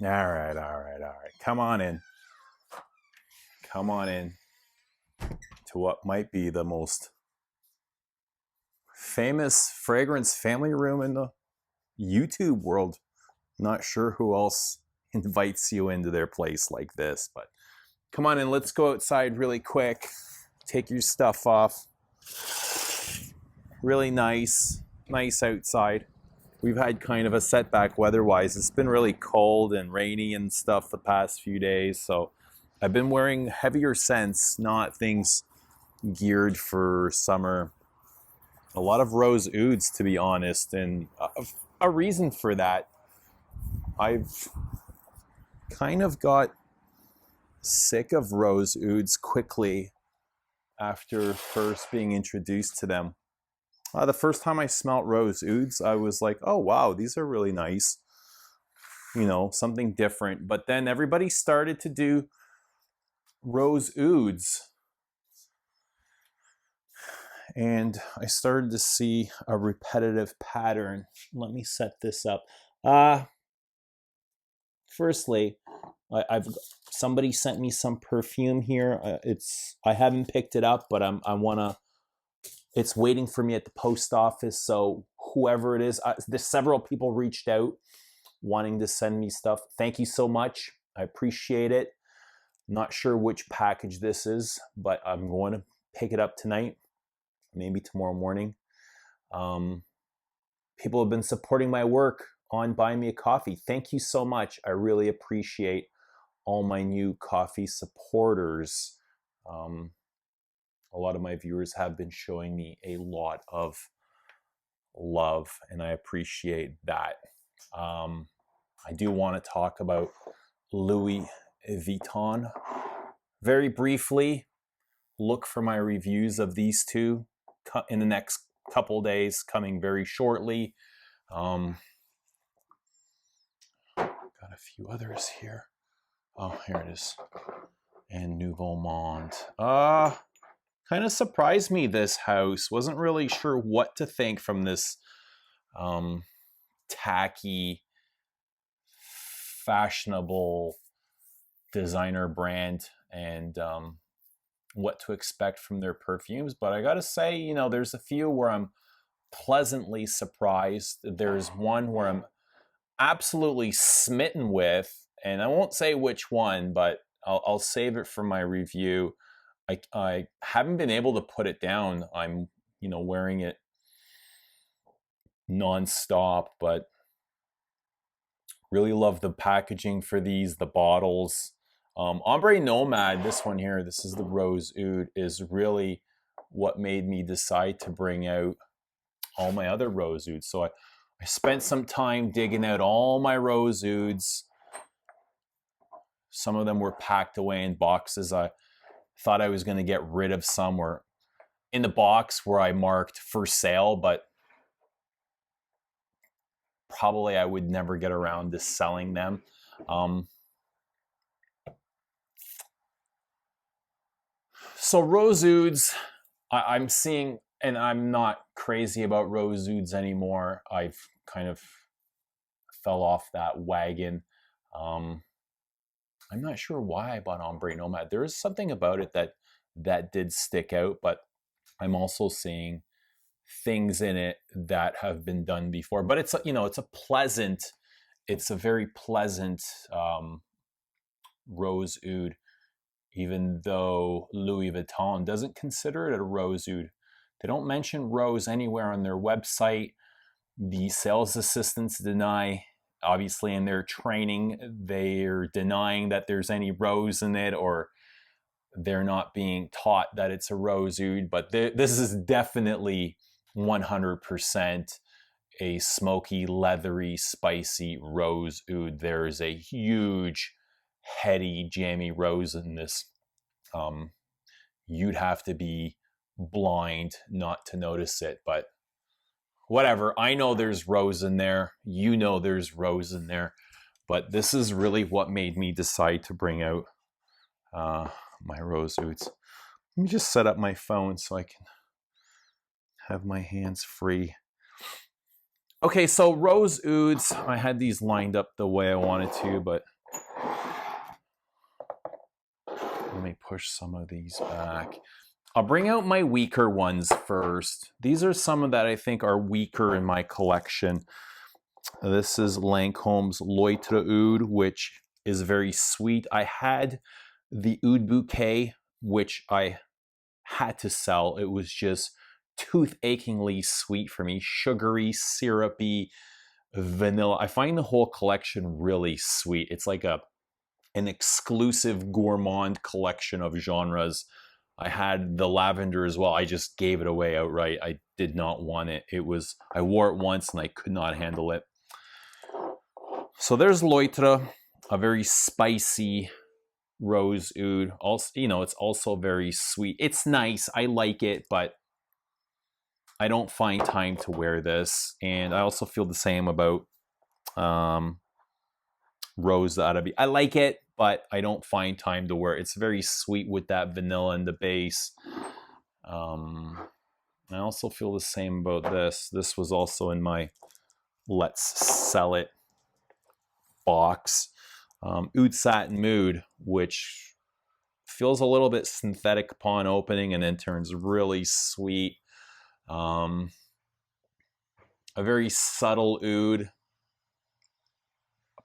All right, all right, all right. Come on in. Come on in to what might be the most famous fragrance family room in the YouTube world. Not sure who else invites you into their place like this, but come on in. Let's go outside really quick. Take your stuff off. Really nice outside. We've had kind of a setback weather-wise. It's been really cold and rainy and stuff the past few days, so I've been wearing heavier scents, not things geared for summer. A lot of rose ouds, to be honest, and a reason for that, I've kind of got sick of rose ouds quickly after first being introduced to them. The first time I smelt rose ouds, I was like, oh wow, these are really nice. You know, something different. But then everybody started to do rose ouds. And I started to see a repetitive pattern. Let me set this up. Firstly, somebody sent me some perfume here. I haven't picked it up, but it's waiting for me at the post office. So whoever it is, there's several people reached out wanting to send me stuff. Thank you so much. I appreciate it. Not sure which package this is, but I'm going to pick it up tonight, maybe tomorrow morning. People have been supporting my work on Buy Me a Coffee. Thank you so much. I really appreciate all my new coffee supporters. A lot of my viewers have been showing me a lot of love, and I appreciate that. I do want to talk about Louis Vuitton very briefly. Look for my reviews of these two in the next couple days, coming very shortly. Got a few others here. Oh, here it is. And Nouveau Monde. Kind of surprised me, this house. Wasn't really sure what to think from this tacky, fashionable designer brand, and what to expect from their perfumes. But I gotta say, you know, there's a few where I'm pleasantly surprised. There's one where I'm absolutely smitten with, and I won't say which one, but I'll save it for my review. I haven't been able to put it down. I'm, you know, wearing it nonstop, but really love the packaging for these, the bottles. Ombre Nomad, this one here, this is the Rose Oud, is really what made me decide to bring out all my other Rose Ouds. So I spent some time digging out all my Rose Ouds. Some of them were packed away in boxes. I thought I was going to get rid of some, were in the box where I marked for sale, but probably I would never get around to selling them. So Rose Ouds, I'm seeing, and I'm not crazy about Rose Ouds anymore. I've kind of fell off that wagon. I'm not sure why I bought Ombre Nomad. There is something about it that did stick out, but I'm also seeing things in it that have been done before. But it's, you know, it's a very pleasant Rose Oud, even though Louis Vuitton doesn't consider it a Rose Oud. They don't mention rose anywhere on their website. The sales assistants deny. Obviously, in their training, they're denying that there's any rose in it, or they're not being taught that it's a Rose Oud. But this is definitely 100% a smoky, leathery, spicy Rose Oud. There's a huge, heady, jammy rose in this. You'd have to be blind not to notice it, but whatever. I know there's rose in there. You know there's rose in there. But this is really what made me decide to bring out my Rose Ouds. Let me just set up my phone so I can have my hands free. Okay, so Rose Ouds, I had these lined up the way I wanted to, but Let me push some of these back. I'll bring out my weaker ones first. These are some of that I think are weaker in my collection. This is Lancome's L'Oitre Oud, which is very sweet. I had the Oud Bouquet, which I had to sell. It was just tooth-achingly sweet for me. Sugary, syrupy, vanilla. I find the whole collection really sweet. It's like an exclusive gourmand collection of genres. I had the lavender as well. I just gave it away outright. I did not want it. I wore it once and I could not handle it. So there's L'Oitre, a very spicy rose oud. Also, it's also very sweet. It's nice. I like it, but I don't find time to wear this. And I also feel the same about Rose Arabi. I like it, but I don't find time to wear it. It's very sweet with that vanilla in the base. I also feel the same about this. This was also in my Let's Sell It box. Oud Satin Mood, which feels a little bit synthetic upon opening and then turns really sweet. A very subtle oud,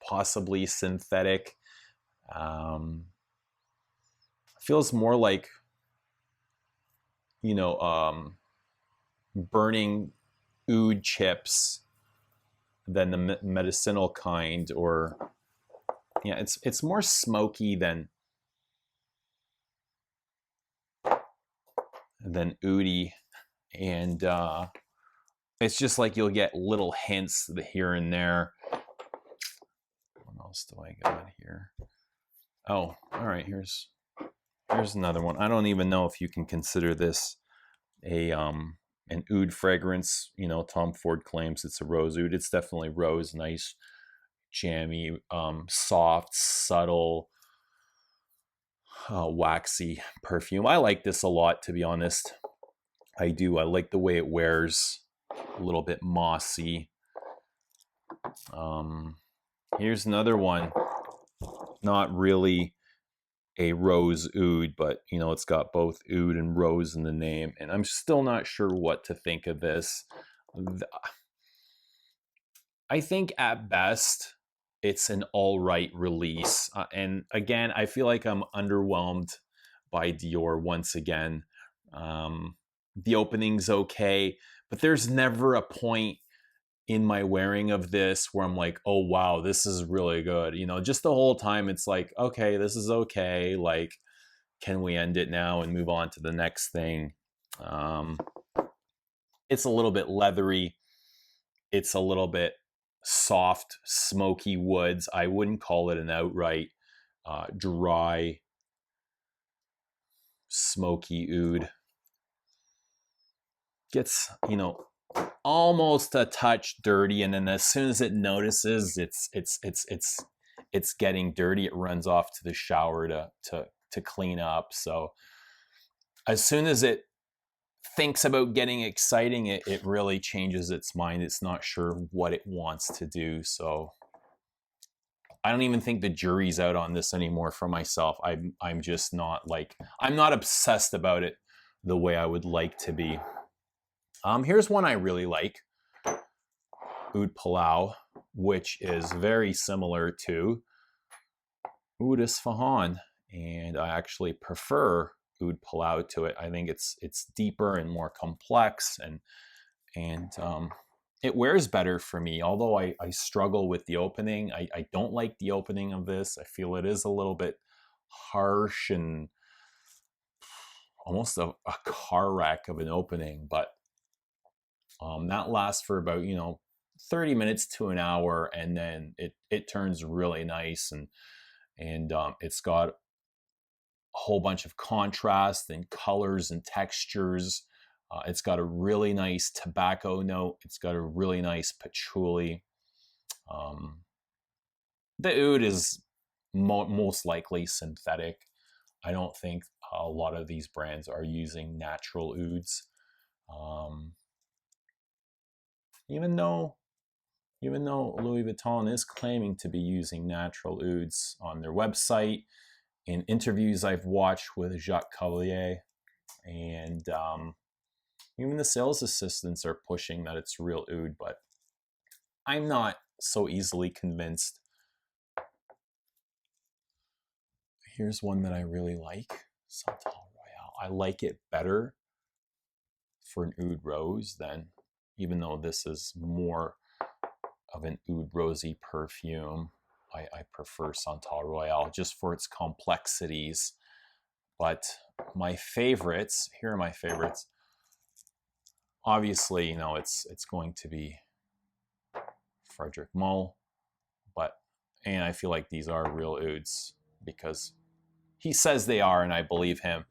possibly synthetic. Feels more like, burning oud chips than the medicinal kind, or it's more smoky than oudy, and it's just like you'll get little hints here and there. What else do I got here? Oh, all right. Here's another one. I don't even know if you can consider this an oud fragrance. Tom Ford claims it's a rose oud. It's definitely rose, nice, jammy, soft, subtle, waxy perfume. I like this a lot, to be honest. I do. I like the way it wears. A little bit mossy. Here's another one. Not really a rose oud, but it's got both oud and rose in the name, and I'm still not sure what to think of this. I think at best it's an all right release, and again, I feel like I'm underwhelmed by Dior once again. The opening's okay, but there's never a point in my wearing of this where I'm like, oh wow, this is really good. Just the whole time it's like, okay, this is okay. Like, can we end it now and move on to the next thing? It's a little bit leathery. It's a little bit soft, smoky woods. I wouldn't call it an outright dry, smoky oud. Gets, almost a touch dirty, and then as soon as it notices it's getting dirty, it runs off to the shower to clean up. So as soon as it thinks about getting exciting, it really changes its mind. It's not sure what it wants to do. So I don't even think the jury's out on this anymore for myself. I'm just not I'm not obsessed about it the way I would like to be. Here's one I really like, Oud Palau, which is very similar to Oud Isfahan, and I actually prefer Oud Palau to it. I think it's deeper and more complex, and it wears better for me. Although I struggle with the opening, I don't like the opening of this. I feel it is a little bit harsh and almost a car wreck of an opening, but that lasts for about 30 minutes to an hour, and then it turns really nice, and it's got a whole bunch of contrast and colors and textures. It's got a really nice tobacco note. It's got a really nice patchouli. The oud is most likely synthetic. I don't think a lot of these brands are using natural ouds. Even though Louis Vuitton is claiming to be using natural ouds on their website, in interviews I've watched with Jacques Cavalier, and even the sales assistants are pushing that it's real oud, but I'm not so easily convinced. Here's one that I really like, Santal Royal. I like it better for an oud rose than, even though this is more of an oud rosy perfume, I prefer Santal Royal just for its complexities. But my favorites, here are my favorites. Obviously, you know, it's going to be Frederic Mull, and I feel like these are real ouds because he says they are, and I believe him,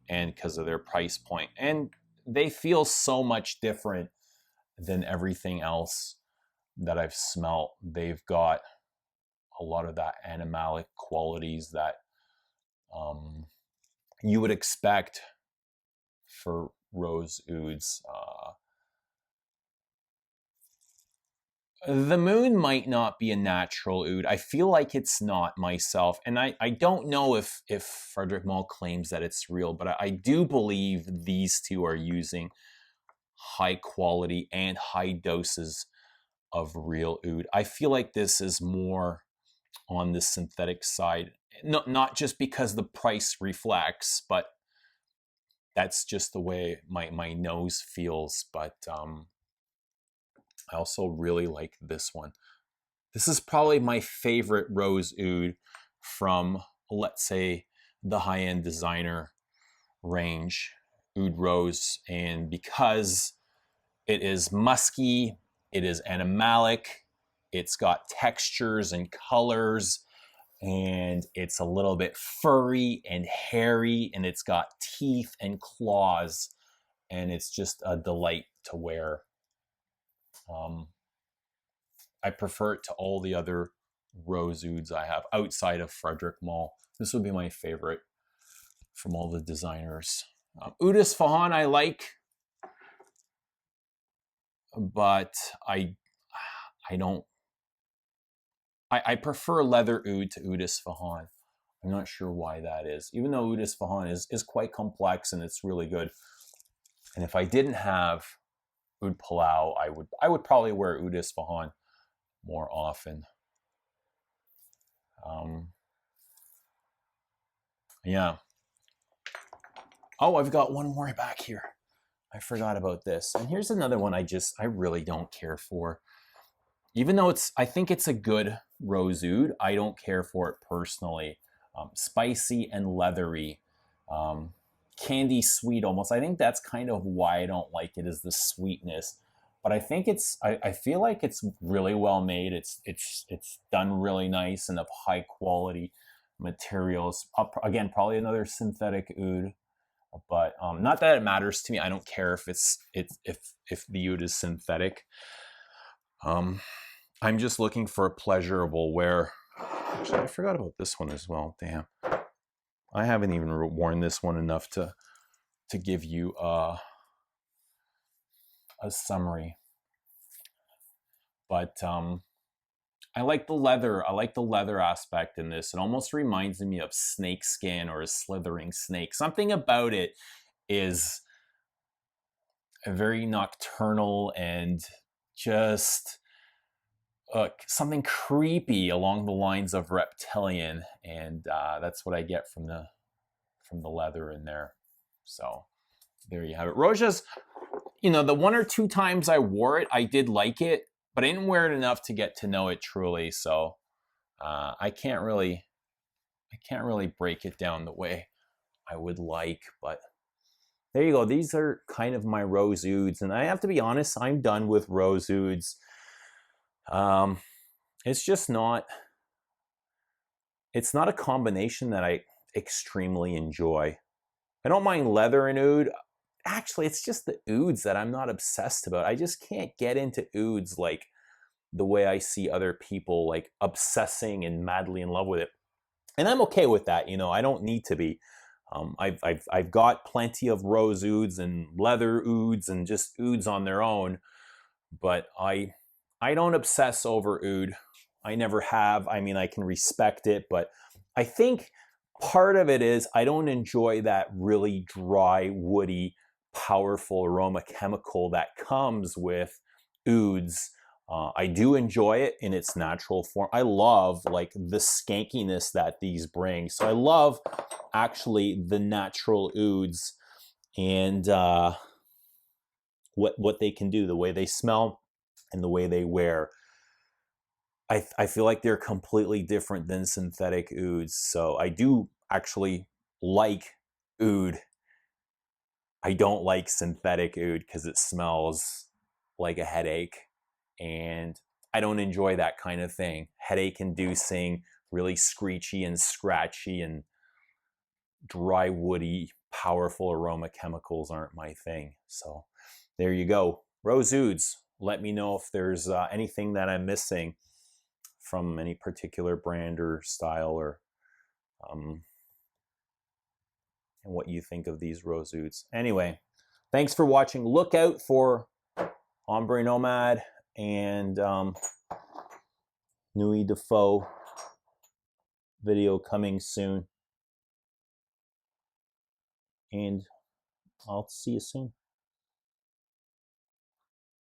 and because of their price point. And they feel so much different than everything else that I've smelt. They've got a lot of that animalic qualities that you would expect for rose ouds. The Moon might not be a natural oud. I feel like it's not myself. And I don't know if Frederic Mull claims that it's real, but I do believe these two are using high quality and high doses of real oud. I feel like this is more on the synthetic side. Not just because the price reflects, but that's just the way my nose feels. But I also really like this one. This is probably my favorite rose oud from, let's say, the high-end designer range, oud rose. And because it is musky, it is animalic, it's got textures and colors, and it's a little bit furry and hairy, and it's got teeth and claws, and it's just a delight to wear. I prefer it to all the other rose ouds I have outside of Frederic Mull. This would be my favorite from all the designers. Oud Isfahan I like, but I don't. I prefer leather oud to Oud Isfahan. I'm not sure why that is. Even though Oud Isfahan is quite complex and it's really good. And if I didn't have Oud Palau, I would probably wear Oud Isfahan more often. Yeah. Oh, I've got one more back here. I forgot about this. And here's another one I really don't care for. Even though I think it's a good rose oud, I don't care for it personally. Spicy and leathery. Candy sweet almost. I think that's kind of why I don't like it, is the sweetness. But I think I feel like it's really well made. It's done really nice and of high quality materials. Again, probably another synthetic oud, but not that it matters to me. I don't care if if the oud is synthetic. I'm just looking for a pleasurable wear. Actually, I forgot about this one as well. Damn, I haven't even worn this one enough to give you a summary. But I like the leather. I like the leather aspect in this. It almost reminds me of snake skin or a slithering snake. Something about it is very nocturnal and just something creepy along the lines of reptilian, and that's what I get from the leather in there. So there you have it. Roja's, the one or two times I wore it, I did like it, but I didn't wear it enough to get to know it truly. So I can't really break it down the way I would like. But there you go. These are kind of my rose ouds, and I have to be honest, I'm done with rose ouds. It's just not. It's not a combination that I extremely enjoy. I don't mind leather and oud. Actually, it's just the ouds that I'm not obsessed about. I just can't get into ouds like the way I see other people like obsessing and madly in love with it. And I'm okay with that. I don't need to be. I've got plenty of rose ouds and leather ouds and just ouds on their own, but I don't obsess over oud. I never have. I mean, I can respect it, but I think Part of it is I don't enjoy that really dry, woody, powerful aroma chemical that comes with ouds. I do enjoy it in its natural form. I love like the skankiness that these bring. So I love actually the natural ouds and what they can do, the way they smell and the way they wear. I feel like they're completely different than synthetic ouds. So I do actually like oud. I don't like synthetic oud because it smells like a headache. And I don't enjoy that kind of thing. Headache inducing, really screechy and scratchy and dry, woody, powerful aroma chemicals aren't my thing. So there you go. Rose ouds. Let me know if there's anything that I'm missing from any particular brand or style, or and what you think of these rose ouds. Anyway, thanks for watching. Look out for Ombre Nomad and Nuit de Faux video coming soon. And I'll see you soon.